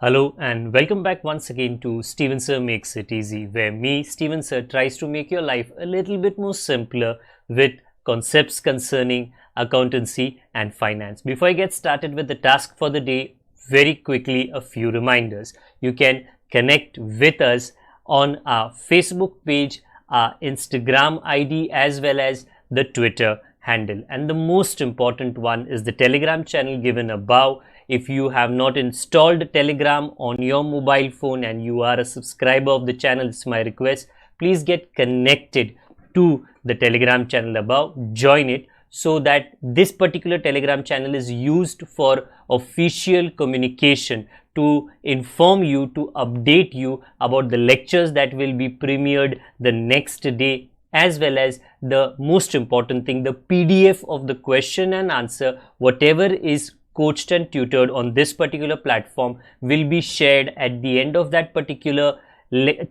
Hello and welcome back once again to Steven Sir Makes It Easy, where me, Steven Sir, tries to make your life a little bit more simpler with concepts concerning accountancy and finance. Before I get started with the task for the day, very quickly a few reminders. You can connect with us on our Facebook page, our Instagram ID, as well as the Twitter handle. And the most important one is the Telegram channel given above. If you have not installed Telegram on your mobile phone and you are a subscriber of the channel, it's my request, please get connected to the Telegram channel above, join it, so that this particular Telegram channel is used for official communication to inform you, to update you about the lectures that will be premiered the next day, as well as the most important thing, the PDF of the question and answer, whatever is coached and tutored on this particular platform will be shared at the end of that particular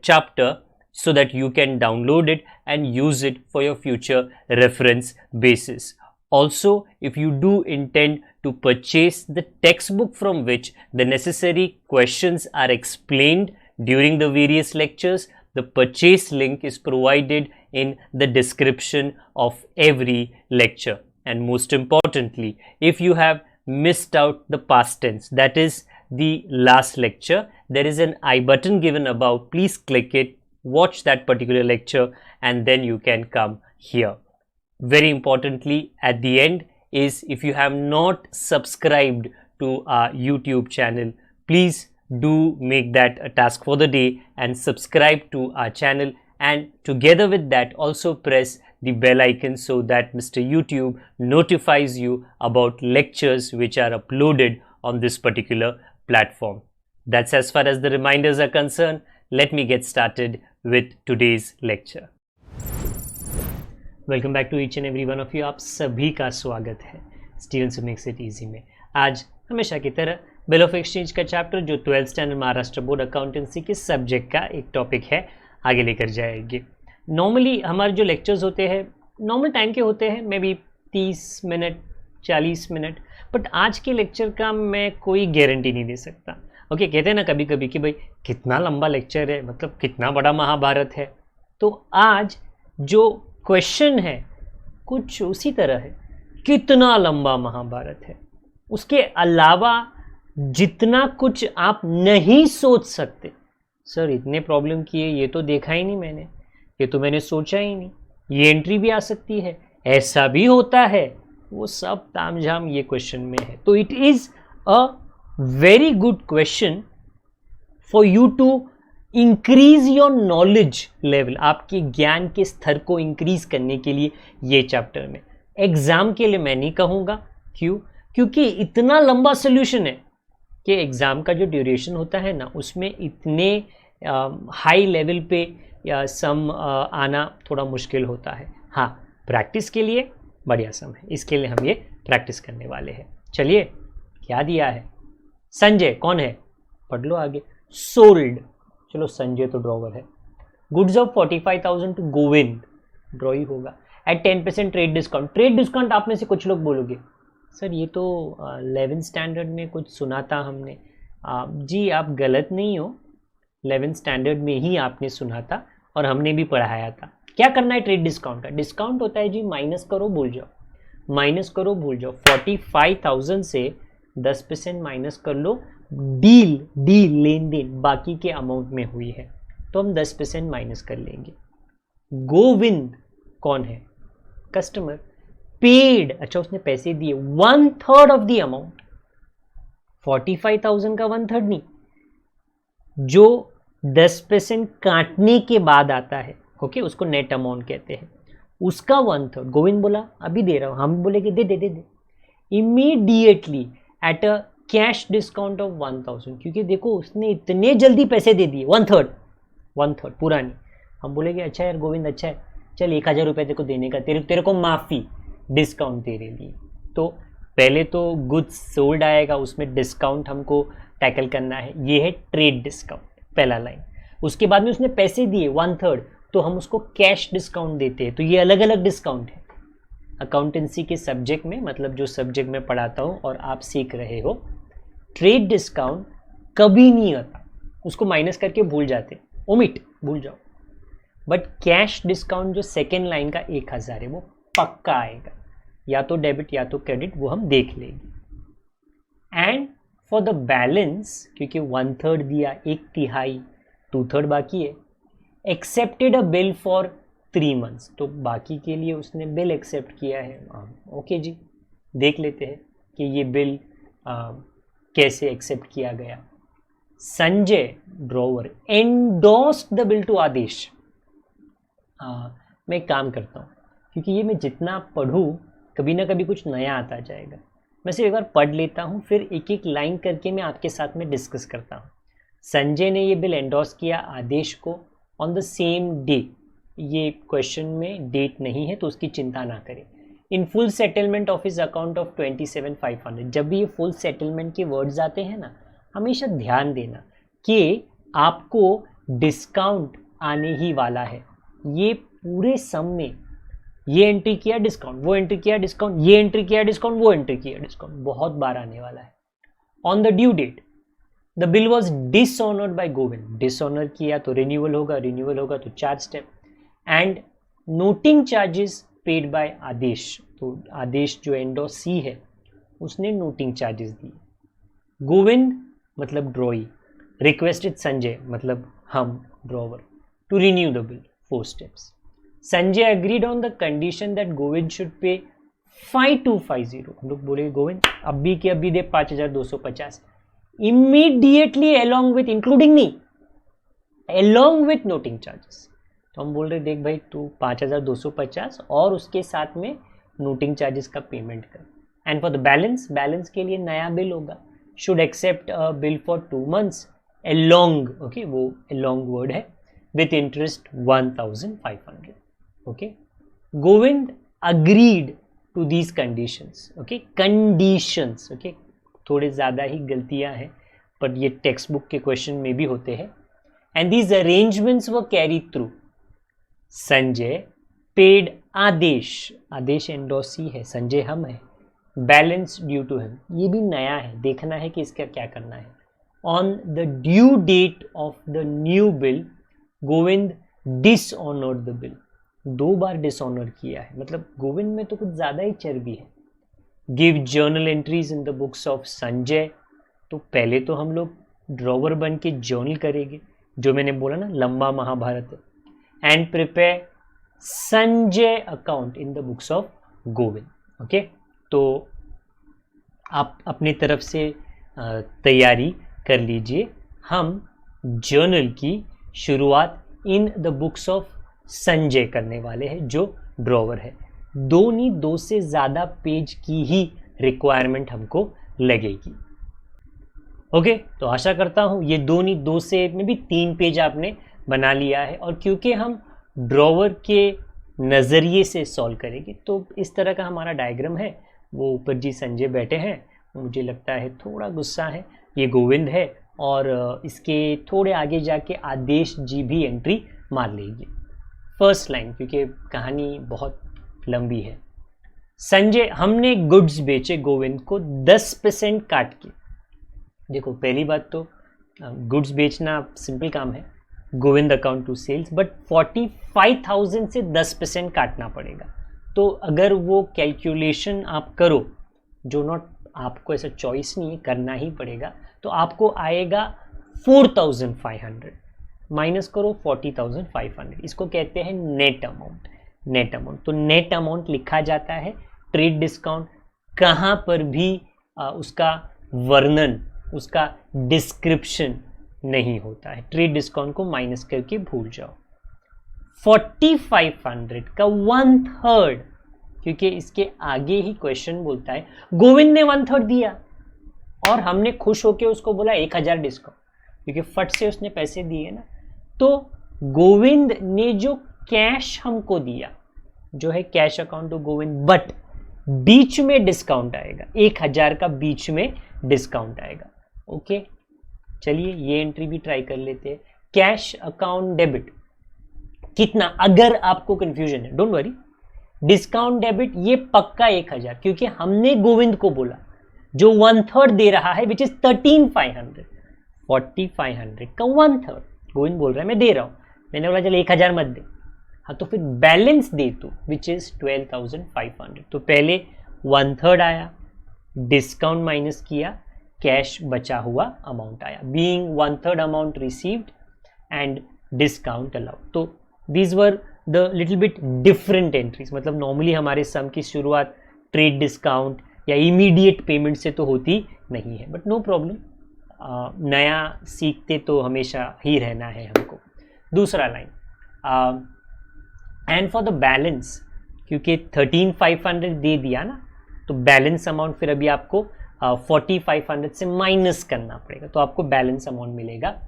chapter, so that you can download it and use it for your future reference basis. Also, if you do intend to purchase the textbook from which the necessary questions are explained during the various lectures, the purchase link is provided in the description of every lecture. And most importantly, if you have missed out the past tense, that is the last lecture, there is an I button given above. Please click it, watch that particular lecture, and then you can come here. Very importantly, at the end is, if you have not subscribed to our YouTube channel, please do make that a task for the day and subscribe to our channel, and together with that also press the bell icon so that Mr. YouTube notifies you about lectures which are uploaded on this particular platform. That's as far as the reminders are concerned. Let me get started with today's lecture. Welcome back to each and every one of you. आप सभी का स्वागत है Steven sir makes it easy में। आज हमेशा की तरह बिल ऑफ एक्सचेंज का चैप्टर, जो 12th standard Maharashtra board accountancy के सब्जेक्ट का एक टॉपिक है, आगे लेकर जाएंगे। नॉर्मली हमारे जो लेक्चर्स होते हैं नॉर्मल टाइम के होते हैं, may be 30 minute 40 minute, but आज के लेक्चर का मैं कोई गारंटी नहीं दे सकता। ओके, कहते हैं ना कभी कभी कि भाई कितना लंबा लेक्चर है, मतलब कितना बड़ा महाभारत है। तो आज जो क्वेश्चन है कुछ उसी तरह है, कितना लंबा महाभारत है। उसके अलावा जितना कुछ आप नहीं सोच सकते, सर इतने प्रॉब्लम किए, ये तो देखा ही नहीं मैंने, ये तो मैंने सोचा ही नहीं, ये एंट्री भी आ सकती है, ऐसा भी होता है, वो सब तामझाम ये क्वेश्चन में है। तो it is a very good question for you to increase your knowledge level. आपके ज्ञान के स्तर को इंक्रीज करने के लिए ये चैप्टर में, एग्जाम के लिए मैं नहीं कहूँगा। क्यों? क्योंकि इतना लंबा सोल्यूशन है कि एग्ज़ाम का जो ड्यूरेशन होता है ना, उसमें इतने हाई लेवल पे या सम आना थोड़ा मुश्किल होता है। हाँ, प्रैक्टिस के लिए बढ़िया सम है, इसके लिए हम ये प्रैक्टिस करने वाले हैं। चलिए, क्या दिया है? संजय कौन है? पढ़ लो आगे। सोल्ड, चलो संजय तो ड्रॉवर है। Goods of 45,000 to Govind, draw ही होगा। At 10% trade discount. Trade discount आप में से कुछ लोग बोलोगे सर ये तो 11th स्टैंडर्ड में कुछ सुना था हमने। जी आप गलत नहीं हो, 11th स्टैंडर्ड में ही आपने सुना था और हमने भी पढ़ाया था। क्या करना है ट्रेड डिस्काउंट का? डिस्काउंट होता है जी माइनस करो भूल जाओ, माइनस करो भूल जाओ। 45,000 से 10% माइनस कर लो। डील लेन देन बाकी के अमाउंट में हुई है तो हम 10% माइनस कर लेंगे। गोविंद कौन है? कस्टमर। पेड, अच्छा उसने पैसे दिए, 1/3 ऑफ द अमाउंट। 45,000 का 1/3 नहीं, जो 10% काटने के बाद आता है, ओके, उसको नेट अमाउंट कहते हैं, उसका 1/3। गोविंद बोला अभी दे रहा हूं, हम बोले कि दे दे दे दे। Immediately at a cash discount of 1,000, क्योंकि देखो उसने इतने जल्दी पैसे दे दिए। 1/3 पूरा नहीं। हम बोले कि अच्छा यार गोविंद, अच्छा है, चल 1,000 रुपये तेरे को देने का, तेरे को माफ़ी, डिस्काउंट तेरे लिए। तो पहले तो गुड्स सोल्ड आएगा, उसमें डिस्काउंट हमको टैकल करना है। ये है ट्रेड डिस्काउंट, पहला लाइन। उसके बाद में उसने पैसे दिए 1/3, तो हम उसको कैश डिस्काउंट देते हैं। तो ये अलग अलग डिस्काउंट है अकाउंटेंसी के सब्जेक्ट में, मतलब जो सब्जेक्ट में पढ़ाता हूँ और आप सीख रहे हो। ट्रेड डिस्काउंट कभी नहीं आता, उसको माइनस करके भूल जाते, ओमिट, भूल जाओ। बट कैश डिस्काउंट जो सेकेंड लाइन का 1000 है वो पक्का आएगा, या तो डेबिट या तो क्रेडिट, वो हम देख लेंगे। एंड फॉर द बैलेंस, क्योंकि 1/3 दिया, 1/3, 2/3 बाकी है, accepted a bill for 3 months, तो बाकी के लिए उसने बिल एक्सेप्ट किया है। ओके जी, देख लेते हैं कि ये बिल कैसे एक्सेप्ट किया गया। Sanjay drawer endorsed the bill to Adesh. मैं एक काम करता हूँ, क्योंकि ये मैं जितना पढ़ूँ कभी ना कभी कुछ नया आता जाएगा, मैं सिर्फ एक बार पढ़ लेता हूँ, फिर एक एक लाइन करके मैं आपके साथ में डिस्कस करता हूँ। संजय ने ये बिल एंडोर्स किया आदेश को ऑन द सेम डे। ये क्वेश्चन में डेट नहीं है तो उसकी चिंता ना करें। इन full settlement of his account of 27,500। जब भी ये फुल सेटलमेंट के वर्ड्स आते हैं ना, हमेशा ध्यान देना कि आपको डिस्काउंट आने ही वाला है। ये पूरे सम में ये एंट्री किया डिस्काउंट, वो एंट्री किया डिस्काउंट, ये एंट्री किया डिस्काउंट, वो एंट्री किया डिस्काउंट, बहुत बार आने वाला है। On the due date the bill was dishonoured by Govind. Dishonour किया तो रिन्यूअल होगा, रिन्यूअल होगा तो charge step. And noting charges paid by Adesh, तो आदेश जो एंडोर्सी है उसने नोटिंग चार्जेस दिए। गोविंद मतलब ड्रॉई, रिक्वेस्टेड संजय मतलब हम drawer to renew the bill, 4 steps. Sanjay agreed on the condition that Govind should pay 5250। हम लोग बोले गोविंद अभी के अभी दे 5250 इमीडिएटली along with, इंक्लूडिंग नहीं, along with नोटिंग चार्जेस। तो हम बोल रहे देख भाई तू 5250 और उसके साथ में नोटिंग चार्जेस का पेमेंट कर। And for the balance, balance के लिए नया बिल होगा, should accept a bill for 2 months along, okay वो along वर्ड है, with interest 1,500. Okay, Govind agreed to these conditions. Okay, conditions. Okay, थोड़े ज़्यादा ही गलतियां हैं, पर ये टेक्स्ट बुक के क्वेश्चन में भी होते हैं। And these arrangements were carried through. Sanjay paid Adesh, Adesh endorsee है, संजय हम है, बैलेंस ड्यू टू हिम, ये भी नया है, देखना है कि इसका क्या करना है। On the due date of the new bill Govind dishonoured the bill. 2 बार डिसऑनर किया है, मतलब गोविंद में तो कुछ ज़्यादा ही चर्बी है। Give journal entries in the books of Sanjay, तो पहले तो हम लोग ड्रॉवर बन के जर्नल करेंगे, जो मैंने बोला ना लंबा महाभारत है। And prepare Sanjay account in the books of Govind. Okay, तो आप अपनी तरफ से तैयारी कर लीजिए। हम जर्नल की शुरुआत in the books of Sanjay करने वाले हैं, जो ड्रॉवर है। 2 नहीं 2 से ज़्यादा पेज की ही रिक्वायरमेंट हमको लगेगी। ओके, तो आशा करता हूँ ये 2 नहीं 2 से में भी 3 पेज आपने बना लिया है। और क्योंकि हम ड्रॉवर के नज़रिए से सॉल्व करेंगे, तो इस तरह का हमारा डायग्राम है। वो ऊपर जी संजय बैठे हैं, मुझे लगता है थोड़ा गुस्सा है, ये गोविंद है, और इसके थोड़े आगे जाके आदेश जी भी एंट्री मार लेगी। फर्स्ट लाइन, क्योंकि कहानी बहुत लंबी है। संजय हमने गुड्स बेचे गोविंद को 10% काट के। देखो पहली बात तो गुड्स बेचना सिंपल काम है, Govind account to sales, but 45,000 से 10% काटना पड़ेगा। तो अगर वो कैलकुलेशन आप करो, जो नॉट आपको ऐसा चॉइस नहीं है, करना ही पड़ेगा, तो आपको आएगा 4,500 माइनस करो 40,500, इसको कहते हैं नेट अमाउंट। नेट अमाउंट, तो नेट अमाउंट लिखा जाता है। ट्रेड डिस्काउंट कहाँ पर भी उसका वर्णन, उसका डिस्क्रिप्शन नहीं होता है, ट्रेड डिस्काउंट को माइनस करके भूल जाओ। 4,500 का 1/3, क्योंकि इसके आगे ही क्वेश्चन बोलता है गोविंद ने 1/3 दिया और हमने खुश होके उसको बोला 1,000 डिस्काउंट, क्योंकि फट से उसने पैसे दिए ना। तो गोविंद ने जो कैश हमको दिया, जो है cash account to Govind, but बीच में डिस्काउंट आएगा, 1,000 का बीच में डिस्काउंट आएगा। ओके, चलिए ये एंट्री भी ट्राई कर लेते हैं। कैश अकाउंट डेबिट कितना, अगर आपको कंफ्यूजन है डोंट वरी, डिस्काउंट डेबिट ये पक्का 1,000, क्योंकि हमने गोविंद को बोला जो 1/3 दे रहा है, विच इज 13,500। 4500 का 1/3, गोविंद बोल रहा है मैं दे रहा हूँ, मैंने बोला चल 1000 मत दे, हाँ तो फिर बैलेंस दे तू विच इज 12,500। तो पहले 1/3 आया, डिस्काउंट माइनस किया, कैश बचा हुआ अमाउंट आया, being 1/3 amount received and discount allowed. तो these were the little bit different entries. मतलब नॉर्मली हमारे सम की शुरुआत ट्रेड डिस्काउंट या इमीडिएट पेमेंट से तो होती नहीं है, बट नो प्रॉब्लम, नया सीखते तो हमेशा ही रहना है हमको। दूसरा line, and for the balance, क्योंकि 13,500 दे दिया ना, तो बैलेंस अमाउंट फिर अभी आपको 4,500 से माइनस करना पड़ेगा, तो आपको बैलेंस अमाउंट मिलेगा।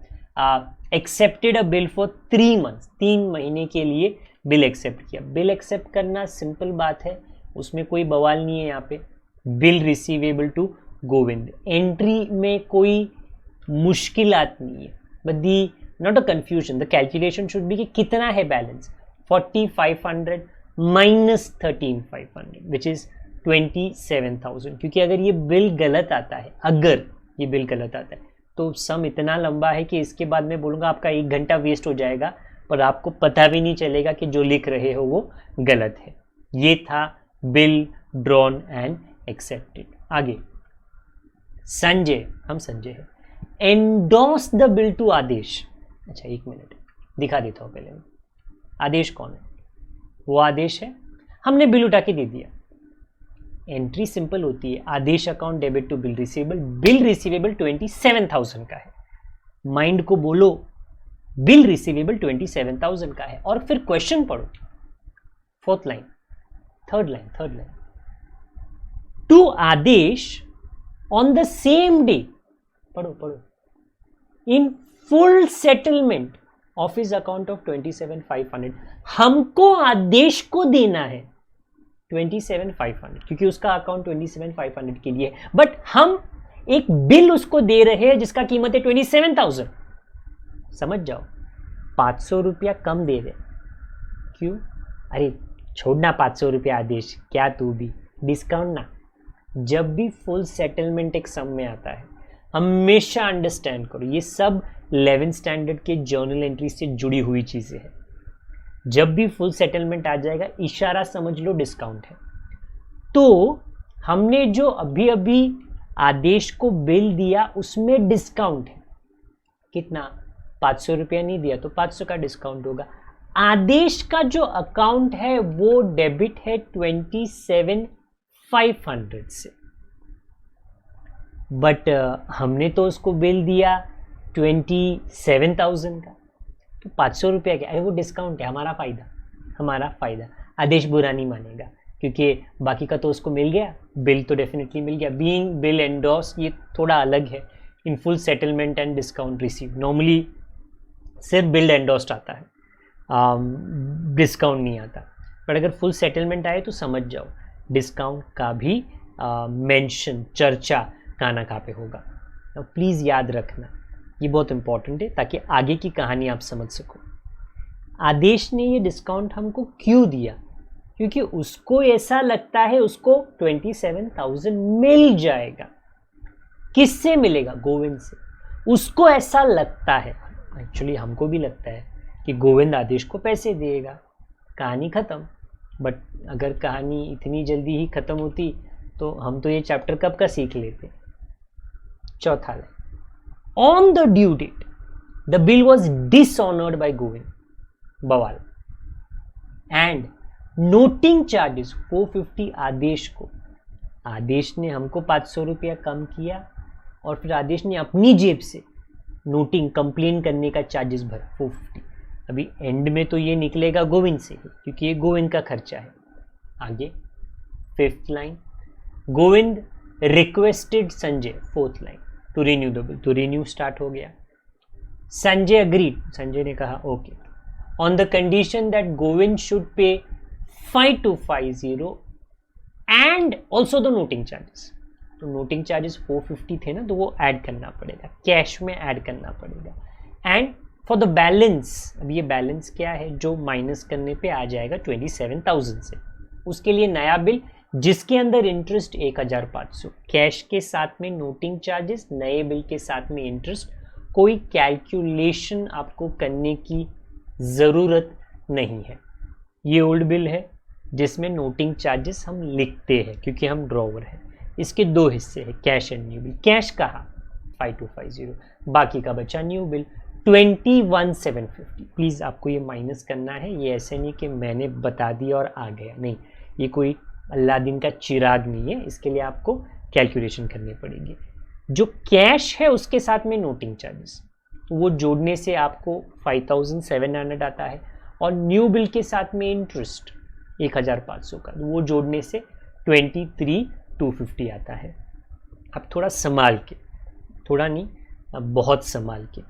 Accepted a bill for 3 months, 3 महीने के लिए बिल एक्सेप्ट किया। बिल एक्सेप्ट करना सिंपल बात है, उसमें कोई बवाल नहीं है। यहाँ पे bill receivable to Govind, entry में कोई मुश्किलात नहीं है, but the not a confusion, the calculation should be कि कितना है बैलेंस, 4,500 माइनस 13,500 विच इज 27,000। क्योंकि अगर ये बिल गलत आता है, अगर ये बिल गलत आता है तो सम इतना लंबा है कि इसके बाद मैं बोलूँगा आपका 1 घंटा वेस्ट हो जाएगा, पर आपको पता भी नहीं चलेगा कि जो लिख रहे हो वो गलत है। ये था बिल ड्रॉन एंड एक्सेप्टेड। आगे संजय, हम संजय है, एंडोर्स द बिल टू आदेश। अच्छा 1 मिनट दिखा देता हूँ पहले मैं, आदेश कौन है? वो आदेश है, हमने बिल उठा के दे दिया। एंट्री सिंपल होती है, Adesh account debit to bill receivable, bill receivable 27,000 का है, माइंड को बोलो बिल रिसीवेबल 27,000 का है, और फिर क्वेश्चन पढ़ो, 4th line, third line, to Adesh on the same day, पढ़ो, in full settlement of his account of 27,500, हमको आदेश को देना है 27,500 क्योंकि उसका अकाउंट 27,500 के लिए है, बट हम एक बिल उसको दे रहे हैं जिसका कीमत है 27,000। समझ जाओ, 500 रुपया कम दे रहे, क्यों? अरे छोड़ना 500 रुपया आदेश, क्या तू भी डिस्काउंट ना। जब भी फुल सेटलमेंट एक सम में आता है, हमेशा अंडरस्टैंड करो, ये सब 11th स्टैंडर्ड के जर्नल एंट्री से जुड़ी हुई चीजें हैं। जब भी फुल सेटलमेंट आ जाएगा, इशारा समझ लो डिस्काउंट है। तो हमने जो अभी अभी आदेश को बिल दिया उसमें डिस्काउंट है, कितना? 500 रुपया नहीं दिया तो 500 का डिस्काउंट होगा। आदेश का जो अकाउंट है वो डेबिट है 27,500 से, बट हमने तो उसको बिल दिया 27,000 का, तो 500 रुपया क्या है, वो डिस्काउंट है, हमारा फायदा। आदेश बुरा नहीं मानेगा क्योंकि बाकी का तो उसको मिल गया, बिल तो डेफिनेटली मिल गया। बीइंग बिल एंडोर्स ये थोड़ा अलग है, इन full settlement and discount receive normally सिर्फ बिल एंडोर्स्ड आता है, डिस्काउंट नहीं आता। पर अगर फुल सेटलमेंट आए तो समझ जाओ डिस्काउंट का भी मेंशन, चर्चा कहाँ कहाँ पे होगा। प्लीज़ याद रखना, ये बहुत इंपॉर्टेंट है ताकि आगे की कहानी आप समझ सको। आदेश ने ये डिस्काउंट हमको क्यों दिया? क्योंकि उसको ऐसा लगता है उसको 27,000 मिल जाएगा। किससे मिलेगा? गोविंद से। उसको ऐसा लगता है, एक्चुअली हमको भी लगता है कि गोविंद आदेश को पैसे देगा, कहानी खत्म। बट अगर कहानी इतनी जल्दी ही खत्म होती तो हम तो ये चैप्टर कब का सीख लेते। चौथा line, on the due date the bill was dishonoured by Govind, बवाल, एंड नोटिंग चार्जेस 450 आदेश को। आदेश ने हमको 500 रुपया कम किया और फिर आदेश ने अपनी जेब से नोटिंग कंप्लेन करने का चार्जेस भरा 450। अभी एंड में तो ये निकलेगा गोविंद से ही क्योंकि ये गोविंद का खर्चा है। आगे 5th line, Govind requested Sanjay, 4th line, to renew the bill. तो रिन्यू स्टार्ट हो गया। संजय अग्रीड, संजय ने कहा okay, on the condition that Govind should pay 5250 and also the noting charges. तो नोटिंग चार्जेस 450 थे ना, तो वो ऐड करना पड़ेगा, कैश में ऐड करना पड़ेगा। एंड फॉर द बैलेंस, अब ये बैलेंस क्या है जो माइनस करने पे आ जाएगा 27,000 से, उसके लिए नया बिल जिसके अंदर इंटरेस्ट 1,500, कैश के साथ में नोटिंग चार्जेस, नए बिल के साथ में इंटरेस्ट कोई कैलकुलेशन आपको करने की ज़रूरत नहीं है। ये ओल्ड बिल है जिसमें नोटिंग चार्जेस हम लिखते हैं क्योंकि हम ड्रॉवर हैं। इसके दो हिस्से हैं, cash and new bill. Cash कहा 5250, बाकी का बचा न्यू बिल 21750। प्लीज़ आपको ये माइनस करना है, ये ऐसे नहीं कि मैंने बता दिया और आ गया, नहीं, ये कोई अल्लादीन का चिराग नहीं है, इसके लिए आपको कैलकुलेशन करनी पड़ेगी। जो कैश है उसके साथ में नोटिंग चार्जेस, तो वो जोड़ने से आपको 5700 आता है, और न्यू बिल के साथ में इंटरेस्ट 1500 का, तो वो जोड़ने से 23250 आता है। अब थोड़ा संभाल के, थोड़ा नहीं, अब बहुत संभाल के।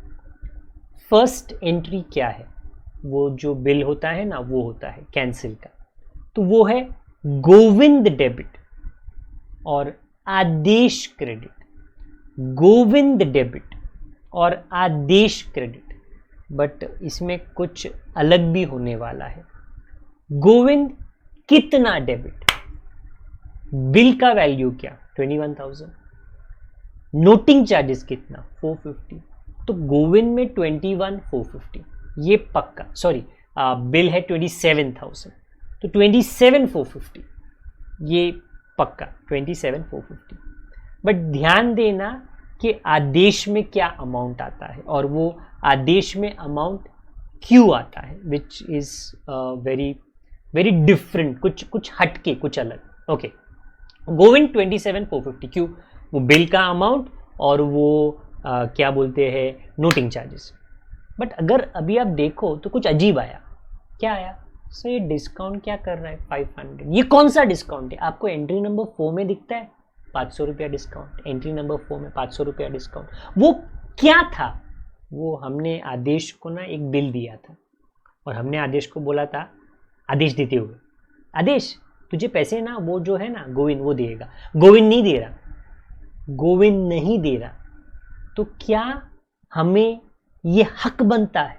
फर्स्ट एंट्री क्या है? वो जो बिल होता है ना, वो होता है कैंसिल का, तो वो है गोविंद डेबिट और आदेश क्रेडिट। गोविंद डेबिट और आदेश क्रेडिट, बट इसमें कुछ अलग भी होने वाला है। गोविंद कितना डेबिट? बिल का वैल्यू क्या? 21,000। नोटिंग चार्जेस कितना? 450। तो गोविंद में 21,450 ये पक्का, सॉरी बिल है 27,000, तो 27,450 ये पक्का 27,450। बट ध्यान देना कि आदेश में क्या अमाउंट आता है, और वो आदेश में अमाउंट क्यों आता है, which is very very different, कुछ हटके, कुछ अलग। ओके, गोविंद 27,450 क्यों? वो बिल का अमाउंट और वो क्या बोलते हैं, नोटिंग चार्जेस। बट अगर अभी आप देखो तो कुछ अजीब आया। क्या आया? सो ये डिस्काउंट क्या कर रहा है 500? ये कौन सा डिस्काउंट है? आपको एंट्री नंबर 4 में दिखता है 500 रुपया डिस्काउंट, एंट्री नंबर 4 में 500 रुपया डिस्काउंट। वो क्या था? वो हमने आदेश को ना एक बिल दिया था, और हमने आदेश को बोला था, आदेश देते हुए, आदेश तुझे पैसे ना, वो जो है ना गोविंद वो देगा। गोविंद नहीं दे रहा, गोविंद नहीं दे रहा, तो क्या हमें ये हक बनता है,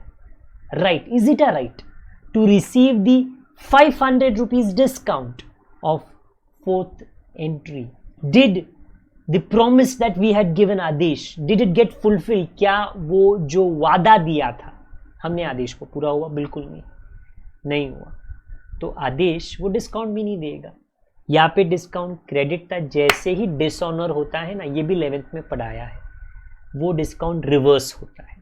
right, is it a right to receive the 500 rupees discount of fourth entry? Did the promise that we had given Adesh, did it get fulfill? क्या वो जो वादा दिया था हमने आदेश को, पूरा हुआ? बिल्कुल नहीं हुआ। तो आदेश वो डिस्काउंट भी नहीं देगा। यहाँ पे डिस्काउंट क्रेडिट था, जैसे ही डिसऑनर होता है ना, ये भी 11th में पढ़ाया है, वो डिस्काउंट रिवर्स होता है,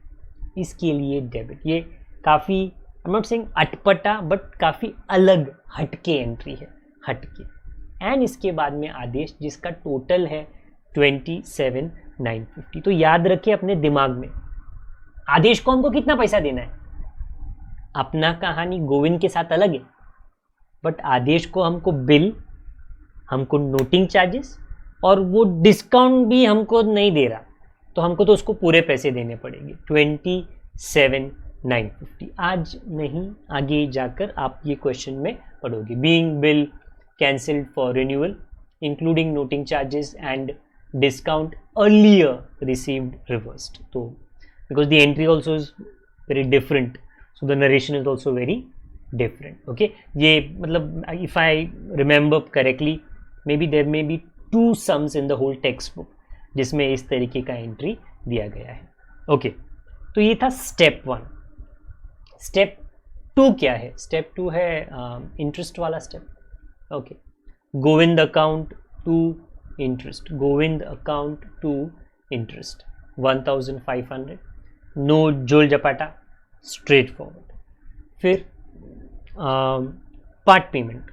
इसके लिए डेबिट। ये काफ़ी, आई एम नॉट सेइंग अटपटा, बट काफ़ी अलग हटके एंट्री है, हटके। एंड इसके बाद में आदेश जिसका टोटल है 27,950। तो याद रखिए अपने दिमाग में, आदेश को हमको कितना पैसा देना है। अपना कहानी गोविंद के साथ अलग है, बट आदेश को हमको बिल, हमको नोटिंग चार्जेस, और वो डिस्काउंट भी हमको नहीं दे रहा, तो हमको तो उसको पूरे पैसे देने पड़ेंगे 27,950। आज नहीं, आगे जाकर आप ये क्वेश्चन में पढ़ोगे। Being bill cancelled for renewal including noting charges and discount earlier received reversed. तो because the entry also is very different, so the narration is also very different. Okay, ये मतलब if I remember correctly, maybe there maybe 2 sums in the whole text book जिसमें इस तरीके का entry दिया गया है। Okay, तो ये था स्टेप 1। स्टेप 2 क्या है? स्टेप 2 है इंटरेस्ट वाला स्टेप। Okay, Govind account to interest, Govind account to interest 1500, no जोल जपाटा, स्ट्रेट फॉरवर्ड। फिर पार्ट पेमेंट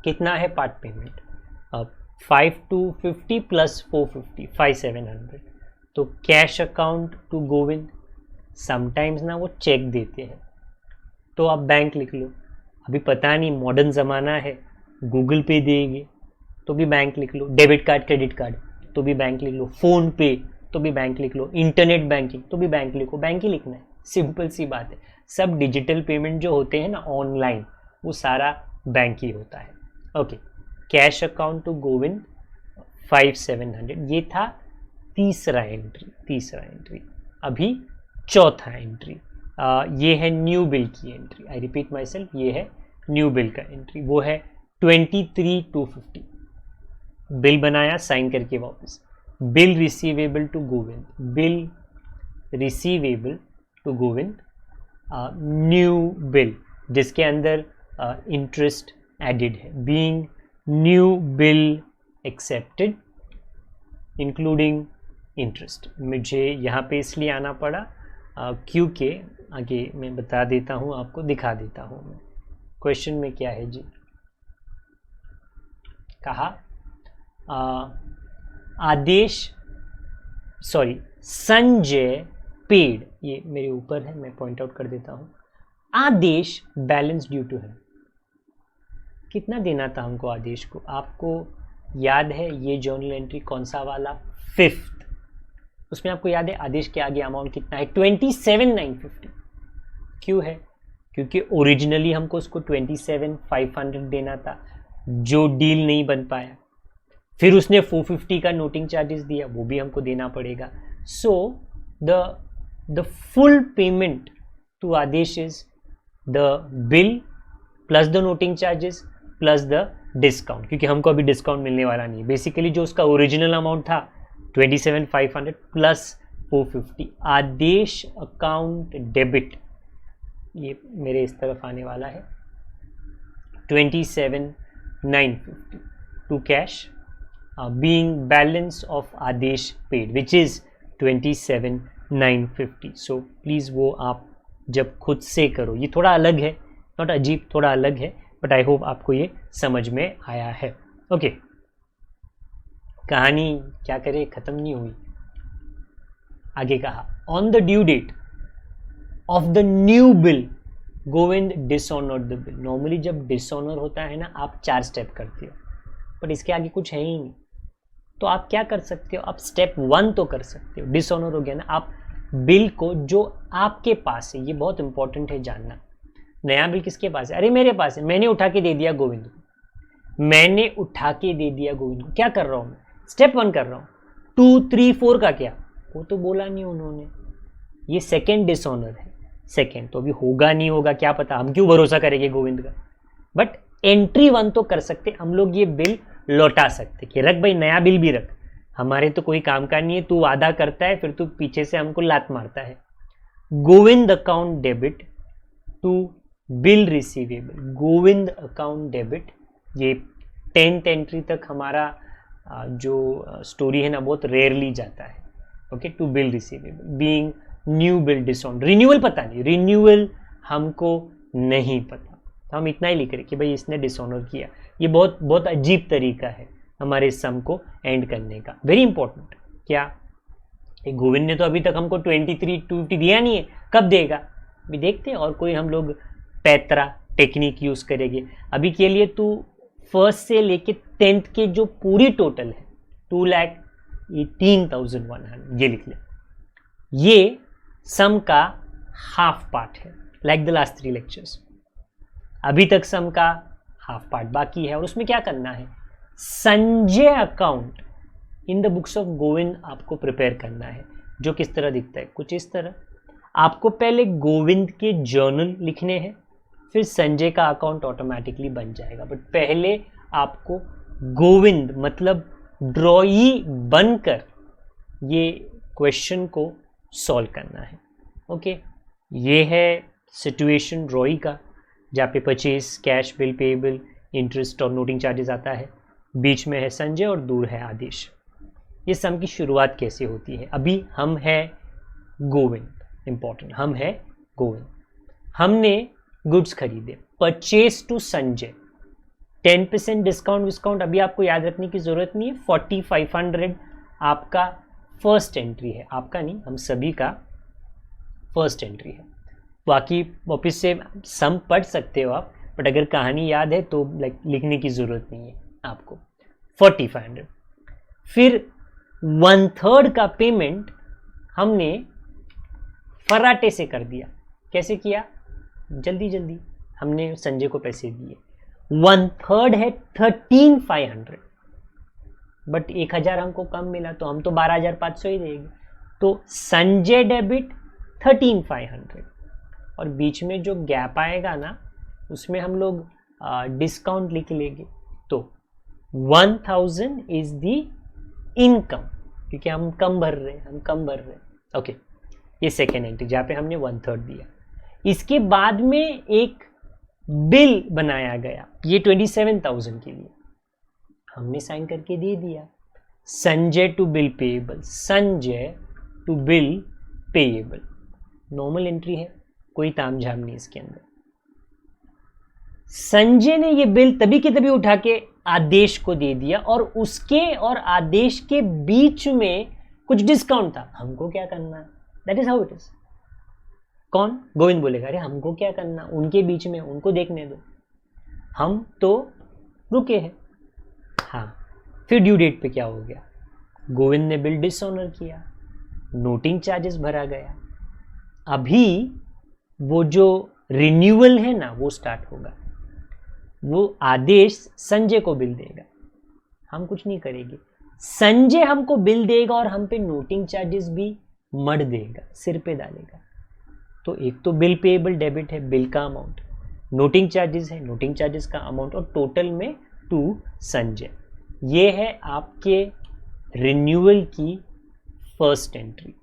कितना है? Part payment 5250 plus 450, 5700। तो cash account to Govind, sometimes ना वो चेक देते हैं, तो आप बैंक लिख लो। अभी पता नहीं, मॉडर्न ज़माना है, गूगल पे देंगे तो भी बैंक लिख लो, डेबिट कार्ड क्रेडिट कार्ड तो भी बैंक लिख लो, फ़ोन पे तो भी बैंक लिख लो, इंटरनेट बैंकिंग तो भी बैंक लिखो, बैंक ही लिखना है, सिंपल सी बात है। सब डिजिटल पेमेंट जो होते हैं ना ऑनलाइन, वो सारा बैंक ही होता है। Okay, cash account to Govind 5700, ये था तीसरा एंट्री। अभी चौथा एंट्री, ये है न्यू बिल की entry. I repeat my self, ये है न्यू बिल का एंट्री, वो है 23,250। बिल बनाया, साइन करके वापस, bill receivable to Govind, bill receivable to Govind, new bill जिसके अंदर इंटरेस्ट एडिड है, being new bill accepted including interest. मुझे यहाँ पे इसलिए आना पड़ा क्योंकि आगे मैं बता देता हूँ, आपको दिखा देता हूँ मैं क्वेश्चन में क्या है जी। कहा आदेश सॉरी संजय पेड, ये मेरे ऊपर है मैं पॉइंट आउट कर देता हूँ, आदेश बैलेंस ड्यू टू हिम। कितना देना था हमको आदेश को, आपको याद है ये जर्नल एंट्री कौन सा वाला, 5th, उसमें आपको याद है आदेश के आगे अमाउंट कितना है 27,950। क्यों है, क्योंकि ओरिजिनली हमको उसको 27,500 देना था जो डील नहीं बन पाया, फिर उसने 450 का नोटिंग चार्जेस दिया, वो भी हमको देना पड़ेगा। So the full payment to Adesh is the bill plus the noting charges plus the discount, क्योंकि हमको अभी डिस्काउंट मिलने वाला नहीं। बेसिकली जो उसका ओरिजिनल अमाउंट था 27,500 प्लस 450, आदेश अकाउंट डेबिट, ये मेरे इस तरफ आने वाला है 27,950 to cash, being balance of Adesh paid which is 27,950। So please वो आप जब खुद से करो, ये थोड़ा अलग है, नॉट अजीब, थोड़ा अलग है, बट आई होप आपको ये समझ में आया है। ओके, कहानी क्या करे खत्म नहीं हुई। आगे कहा on the due date of the new bill Govind dishonoured the bill. Normally जब डिसऑनर होता है ना, आप 4 स्टेप करते हो, पर इसके आगे कुछ है ही नहीं, तो आप क्या कर सकते हो, आप स्टेप 1 तो कर सकते हो। डिसऑनर हो गया ना, आप बिल को जो आपके पास है, ये बहुत इंपॉर्टेंट है जानना, नया बिल किसके पास है, अरे मेरे पास है, मैंने उठा के दे दिया गोविंद को, मैंने उठा के दे दिया गोविंद को। क्या कर रहा हूं मैं, स्टेप 1 कर रहा हूं, 2, 3, 4 का क्या, वो तो बोला नहीं उन्होंने, ये सेकेंड डिसऑनर है, सेकेंड तो अभी होगा नहीं होगा क्या पता, हम क्यों भरोसा करेंगे गोविंद का। बट एंट्री 1 तो कर सकते, हम लोग ये बिल लौटा सकते कि रख भाई नया बिल भी रख, हमारे तो कोई काम का नहीं है, तू वादा करता है फिर तू पीछे से हमको लात मारता है। Govind account debit to bill receivable, Govind account debit, ये 10th एंट्री तक हमारा जो स्टोरी है ना बहुत रेयरली जाता है। Okay, to bill receivable being new bill dishonour, renewal पता नहीं, रिन्यूअल हमको नहीं पता, तो हम इतना ही लिख रहे कि भाई इसने डिसऑनर किया। ये बहुत बहुत अजीब तरीका है हमारे सम को एंड करने का, वेरी इंपॉर्टेंट। क्या गोविंद ने तो अभी तक हमको 23,250 दिया नहीं है, कब देगा अभी देखते हैं, और कोई हम लोग पैतरा टेक्निक यूज करेंगे। अभी के लिए तू फर्स्ट से लेके 10th के जो पूरी टोटल है 2,18,100 ये लिख ले, ये सम का हाफ पार्ट है, लाइक द लास्ट 3 लेक्चर्स। अभी तक सम का हाफ पार्ट बाकी है, और उसमें क्या करना है, Sanjay account in the books of Govind आपको प्रिपेयर करना है, जो किस तरह दिखता है, कुछ इस तरह। आपको पहले गोविंद के जर्नल लिखने हैं, फिर संजय का अकाउंट ऑटोमेटिकली बन जाएगा, बट पहले आपको गोविंद मतलब ड्रॉई बनकर ये क्वेश्चन को सॉल्व करना है। ओके, ये है सिचुएशन ड्रॉई का, जहाँ पे purchase, cash, bill payable, interest और नोटिंग चार्जेस आता है, बीच में है संजय और दूर है आदेश। ये सम की शुरुआत कैसे होती है, अभी हम है गोविंद, इंपॉर्टेंट, हम है गोविंद, हमने गुड्स खरीदे, परचेज टू संजय, 10% डिस्काउंट विस्काउंट अभी आपको याद रखने की जरूरत नहीं है, 4,500 आपका फर्स्ट एंट्री है, आपका नहीं, हम सभी का फर्स्ट एंट्री है। बाकी वापस से सम पढ़ सकते हो आप, बट अगर कहानी याद है तो लिखने की जरूरत नहीं है आपको। 4,500, फिर 1/3 का पेमेंट हमने फराटे से कर दिया। कैसे किया, जल्दी जल्दी हमने संजय को पैसे दिए। 1/3 है 13,500, बट 1,000 हमको कम मिला तो हम तो 12,500 ही देंगे, तो संजय डेबिट 13,500, और बीच में जो गैप आएगा ना उसमें हम लोग डिस्काउंट लिख लेंगे, तो 1,000 इज द इनकम, क्योंकि हम कम भर रहे हैं, ओके। ये सेकेंड एंट्री जहाँ पे हमने 1/3 दिया। इसके बाद में एक बिल बनाया गया, ये 27,000 के लिए हमने साइन करके दे दिया। Sanjay to bill payable, Sanjay to bill payable, normal entry है, कोई तामझाम नहीं इसके अंदर। संजय ने ये बिल तभी के तभी उठा के आदेश को दे दिया और उसके और आदेश के बीच में कुछ डिस्काउंट था, हमको क्या करना है, that is how it is. कौन? गोविंद बोलेगा अरे हमको क्या करना, उनके बीच में, उनको देखने दो, हम तो रुके हैं। हाँ, फिर ड्यू डेट पे क्या हो गया, गोविंद ने बिल डिसऑनर किया, नोटिंग चार्जेस भरा गया। अभी वो जो रिन्यूअल है ना वो स्टार्ट होगा, वो आदेश संजय को बिल देगा, हम कुछ नहीं करेंगे, संजय हमको बिल देगा और हम पे नोटिंग चार्जेस भी मर देगा, सिर पे डालेगा। तो एक तो बिल पेएबल डेबिट है, बिल का अमाउंट, नोटिंग चार्जेस है, नोटिंग चार्जेस का अमाउंट, और टोटल में टू संजय। ये है आपके रिन्यूअल की first entry,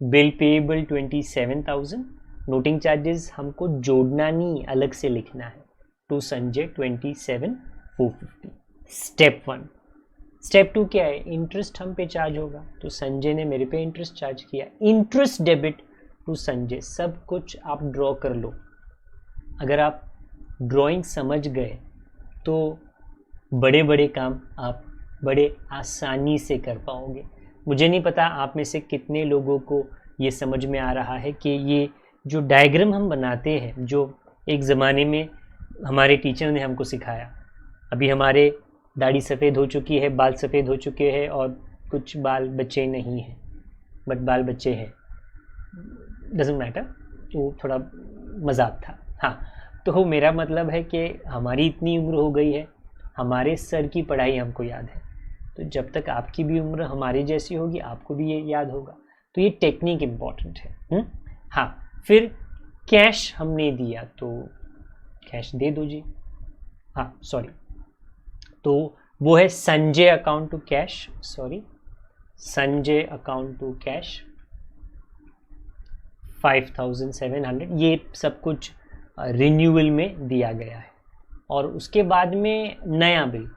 bill payable 27,000, noting charges हमको जोड़ना नहीं, अलग से लिखना है, टू संजय 27,450। स्टेप 1। स्टेप 2 क्या है, इंटरेस्ट हम पे चार्ज होगा, तो संजय ने मेरे पे इंटरेस्ट चार्ज किया, इंटरेस्ट डेबिट टू संजय। सब कुछ आप ड्रॉ कर लो, अगर आप ड्राइंग समझ गए तो बड़े बड़े काम आप बड़े आसानी से कर पाओगे। मुझे नहीं पता आप में से कितने लोगों को ये समझ में आ रहा है कि ये जो डायग्राम हम बनाते हैं, जो एक ज़माने में हमारे टीचर ने हमको सिखाया, अभी हमारे दाढ़ी सफ़ेद हो चुकी है, बाल सफ़ेद हो चुके हैं और कुछ बाल बच्चे नहीं हैं, बट बाल बच्चे हैं, डजंट मैटर, वो थोड़ा मजाक था। हाँ, तो मेरा मतलब है कि हमारी इतनी उम्र हो गई है, हमारे सर की पढ़ाई हमको याद है, तो जब तक आपकी भी उम्र हमारी जैसी होगी आपको भी ये याद होगा। तो ये टेक्निक इम्पॉर्टेंट है। हाँ, फिर कैश हमने दिया तो कैश दे दो जी। हाँ सॉरी, तो वो है Sanjay account to cash, sorry, Sanjay account to cash 5,700, ये सब कुछ रिन्यूअल में दिया गया है। और उसके बाद में नया बिल,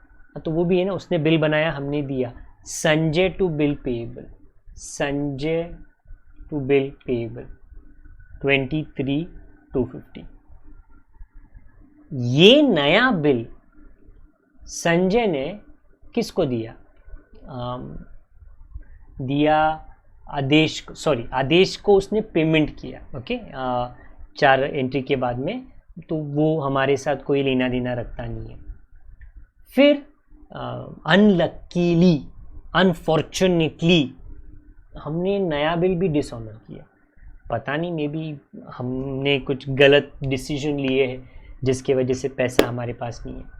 तो वो भी है ना, उसने बिल बनाया, हमने दिया, Sanjay to bill payable, Sanjay to bill payable 23,250। ये नया बिल संजय ने किसको दिया? दिया आदेश को, सॉरी आदेश को उसने पेमेंट किया। ओके, 4 एंट्री के बाद में, तो वो हमारे साथ कोई लेना देना रखता नहीं है। फिर अनलकीली, अनफॉर्चुनेटली हमने नया बिल भी डिसऑनर किया। पता नहीं, मे बी हमने कुछ गलत डिसीजन लिए हैं जिसके वजह से पैसा हमारे पास नहीं है।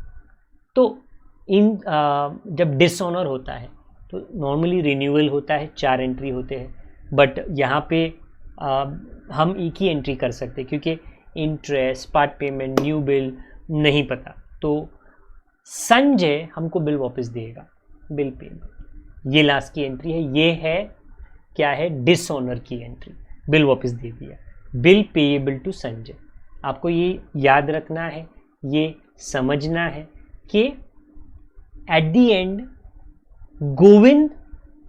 तो जब डिसऑनर होता है तो नॉर्मली रिन्यूअल होता है, 4 एंट्री होते हैं, बट यहाँ पे हम एक ही एंट्री कर सकते हैं क्योंकि interest, part payment, new bill नहीं पता। तो संजय हमको बिल वापस देगा, बिल पेमेंट, ये लास्ट की एंट्री है। ये है क्या है, डिसऑनर की एंट्री, बिल वापस दे दिया, बिल पेएबल टू संजय। आपको ये याद रखना है, ये समझना है कि एट द एंड गोविंद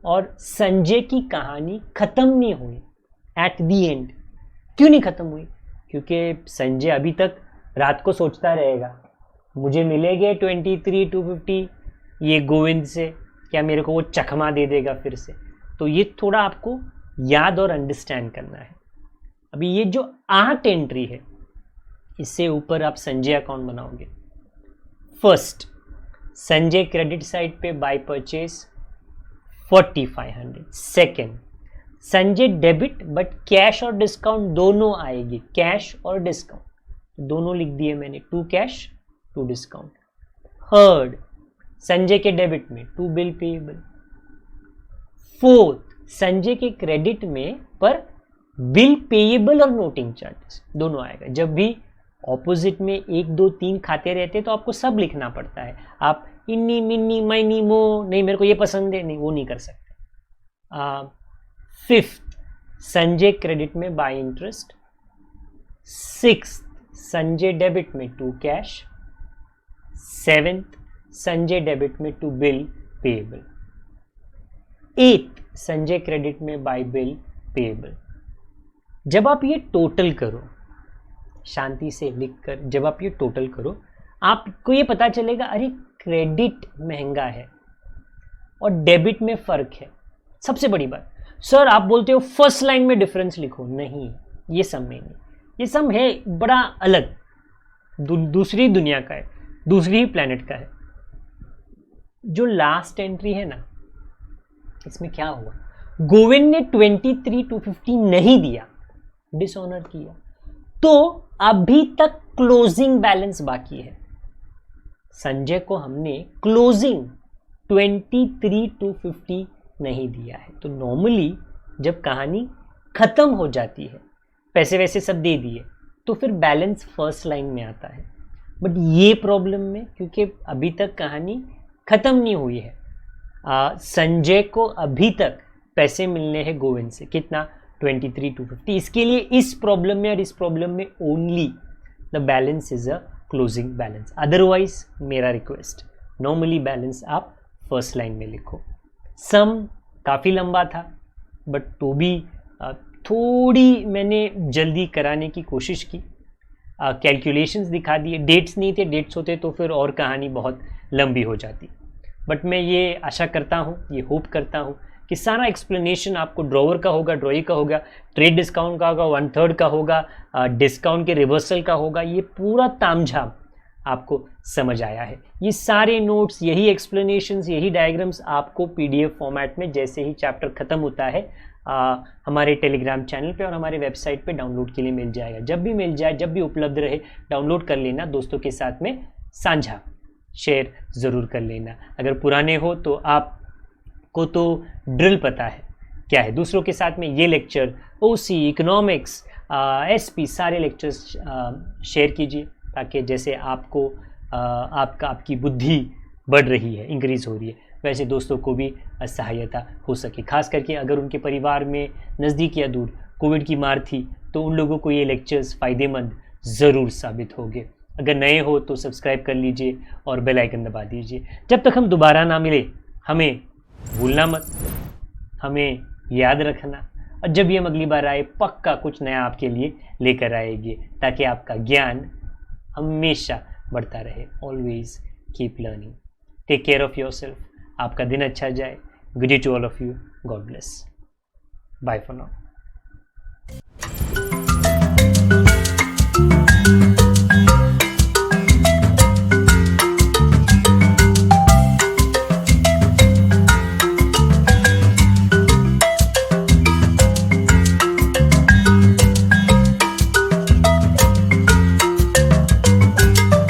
और संजय की कहानी खत्म नहीं हुई। एट द एंड क्यों नहीं खत्म हुई? क्योंकि संजय अभी तक रात को सोचता रहेगा, मुझे मिलेंगे 23,250 ये गोविंद से, क्या मेरे को वो चकमा दे देगा फिर से? तो ये थोड़ा आपको याद और अंडरस्टैंड करना है। अभी ये जो 8 एंट्री है, इससे ऊपर आप संजय अकाउंट बनाओगे। फर्स्ट, संजय क्रेडिट साइड पे by purchase 4,500। Second, Sanjay debit but cash और डिस्काउंट दोनों आएगी, कैश और डिस्काउंट दोनों लिख दिए मैंने, 2 कैश 2 डिस्काउंट। थर्ड, संजय के डेबिट में 2 बिल पेएबल। फोर्थ, संजय के क्रेडिट में पर बिल पेएबल और नोटिंग चार्जेस दोनों आएगा। जब भी ऑपोजिट में 1 2 3 खाते रहते तो आपको सब लिखना पड़ता है। आप इन्नी मिन्नी मैनी मो, नहीं मेरे को ये पसंद है, नहीं वो नहीं कर सकते। फिफ्थ, संजय क्रेडिट में by interest. 6th Sanjay debit में to cash. 7th Sanjay debit में to bill payable. 8th Sanjay credit में बाय बिल पेएबल। जब आप ये टोटल करो, शांति से लिखकर जब आप ये टोटल करो, आपको ये पता चलेगा अरे क्रेडिट महंगा है और डेबिट में फर्क है। सबसे बड़ी बात, सर आप बोलते हो फर्स्ट लाइन में डिफरेंस लिखो, नहीं, ये सम में नहीं, ये सम है बड़ा अलग, दूसरी दुनिया का है, दूसरी ही प्लेनेट का है। जो लास्ट एंट्री है ना, इसमें क्या हुआ, गोविंद ने 23,250 नहीं दिया, डिसऑनर किया, तो अभी तक क्लोजिंग बैलेंस बाकी है। संजय को हमने क्लोजिंग 23,250 नहीं दिया है। तो नॉर्मली जब कहानी खत्म हो जाती है, पैसे वैसे सब दे दिए, तो फिर बैलेंस फर्स्ट लाइन में आता है। बट ये प्रॉब्लम में, क्योंकि अभी तक कहानी खत्म नहीं हुई है, संजय को अभी तक पैसे मिलने हैं गोविंद से, कितना, 23,250। इसके लिए इस प्रॉब्लम में और इस प्रॉब्लम में only the balance is a closing balance. Otherwise मेरा रिक्वेस्ट, नॉर्मली बैलेंस आप फर्स्ट लाइन में लिखो। सम काफ़ी लंबा था, बट तो भी थोड़ी मैंने जल्दी कराने की कोशिश की, कैलकुलेशंस दिखा दिए। डेट्स नहीं थे, डेट्स होते तो फिर और कहानी बहुत लंबी हो जाती। बट मैं ये आशा करता हूँ, ये होप करता हूँ कि सारा एक्सप्लेनेशन आपको ड्रॉवर का होगा, ड्रॉई का होगा, ट्रेड डिस्काउंट का होगा, 1/3 का होगा, डिस्काउंट के रिवर्सल का होगा, ये पूरा तामझाम आपको समझ आया है। ये सारे नोट्स, यही एक्सप्लेनेशंस, यही डायग्राम्स आपको PDF फॉर्मेट में जैसे ही चैप्टर ख़त्म होता है हमारे टेलीग्राम चैनल पे और हमारे वेबसाइट पे डाउनलोड के लिए मिल जाएगा। जब भी मिल जाए, जब भी उपलब्ध रहे, डाउनलोड कर लेना, दोस्तों के साथ में साझा शेयर ज़रूर कर लेना। अगर पुराने हो तो आपको तो ड्रिल पता है क्या है, दूसरों के साथ में ये लेक्चर, OC, इकोनॉमिक्स, SP, सारे लेक्चर्स शेयर कीजिए, ताकि जैसे आपको आपकी बुद्धि बढ़ रही है, इंक्रीज हो रही है, वैसे दोस्तों को भी सहायता हो सके। खास करके अगर उनके परिवार में नज़दीक या दूर कोविड की मार थी, तो उन लोगों को ये लेक्चर्स फ़ायदेमंद ज़रूर साबित होंगे। अगर नए हो तो सब्सक्राइब कर लीजिए और बेल आइकन दबा दीजिए। जब तक हम दोबारा ना मिले, हमें भूलना मत, हमें याद रखना, और जब ये हम अगली बार आए, पक्का कुछ नया आपके लिए लेकर आएंगे, ताकि आपका ज्ञान हमेशा बढ़ता रहे। Always keep learning. Take care of yourself. आपका दिन अच्छा जाए। Good day to all of you. God bless. Bye for now.